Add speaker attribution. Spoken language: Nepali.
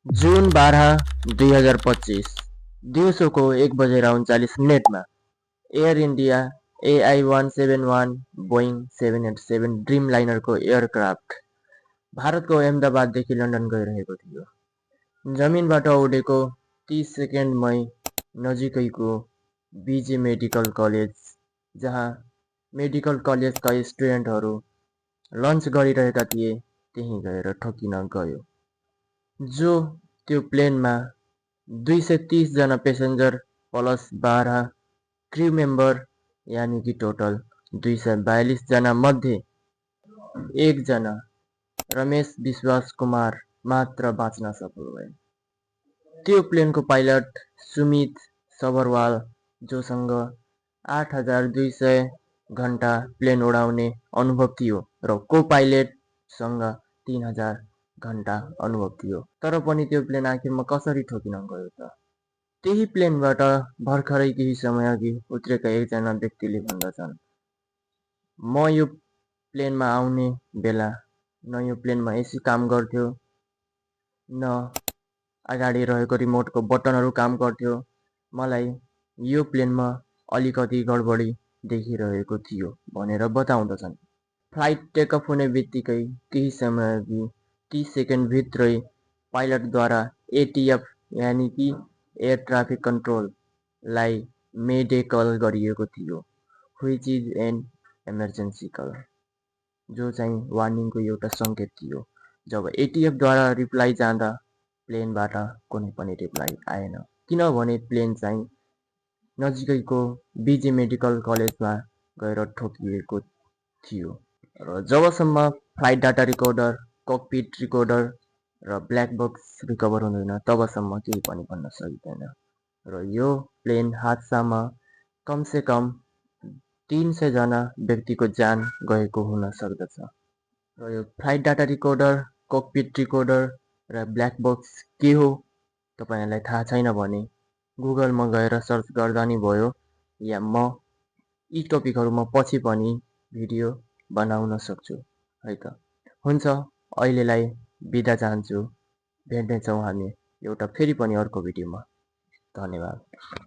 Speaker 1: जुन 12, 2025 दिउँसोको 1:39 Air India AI-171 Boeing 787 dream लाइनरको एयरक्राफ्ट भारतको अहमदाबाददेखि लन्डन गइरहेको थियो। जमिनबाट उडेको 30 सेकेन्डमै नजिकैको बीजे मेडिकल कलेज, जहाँ मेडिकल कलेजका स्टुडेन्टहरू लन्च गरिरहेका थिए, त्यहीँ गएर ठोकिन गयो। जो त्यो प्लेनमा 230 जना पेसेन्जर प्लस 12 क्रू मेम्बर, यानि कि टोटल 242 जना मध्ये एकजना रमेश विश्वास कुमार मात्र बाँच्न सफल भए। त्यो प्लेनको पाइलट सुमित सबरवाल, जोसँग 8200 घण्टा प्लेन उडाउने अनुभव थियो र को पाइलटसँग 3000 घण्टा अनुभव थियो, तर पनि त्यो प्लेन आखिरमा कसरी ठोकिन गयो त? त्यही प्लेनबाट भर्खरै केही समय अघि उत्रेका एकजना व्यक्तिले भन्दछन्, म यो प्लेनमा आउने बेला न यो प्लेनमा एसी काम गर्थ्यो, न अगाडि रहेको रिमोटको बटनहरू काम गर्थ्यो। मलाई यो प्लेनमा अलिकति गडबडी देखिरहेको थियो भनेर बताउँदछन्। फ्लाइट टेकअफ हुने बित्तिकै केही समय अघि 30 सेकेन्ड भित्रै पाइलटद्वारा ATF यानि कि एयर ट्राफिक कन्ट्रोल लाई मेडे कल गरिएको थियो, which is an emergency call, जो चाहिँ वार्निङको एउटा सङ्केत थियो। जब ATF द्वारा रिप्लाई जाँदा प्लेनबाट कुनै पनि रिप्लाई आएन, किनभने प्लेन चाहिँ नजिकैको बीजे मेडिकल कलेजमा गएर ठोकिएको थियो। र जबसम्म flight data recorder, cockpit recorder र ब्ल्याक बक्स रिकभर हुँदैन, तबसम्म केही पनि भन्न सकिँदैन। र यो प्लेन हादसामा कमसेकम 300 जना व्यक्तिको ज्यान गएको हुन सक्दछ। र यो flight data recorder, cockpit recorder र ब्ल्याक बक्स के हो तपाईँहरूलाई थाहा छैन भने गुगलमा गएर सर्च गर्दा नि भयो, या म यी टपिकहरू म पछि पनि भिडियो बनाउन सक्छु है त। हुन्छ, अहिलेलाई बिदा चाहन्छु। भेट्नेछौँ हामी एउटा फेरि पनि अर्को भिडियोमा। धन्यवाद।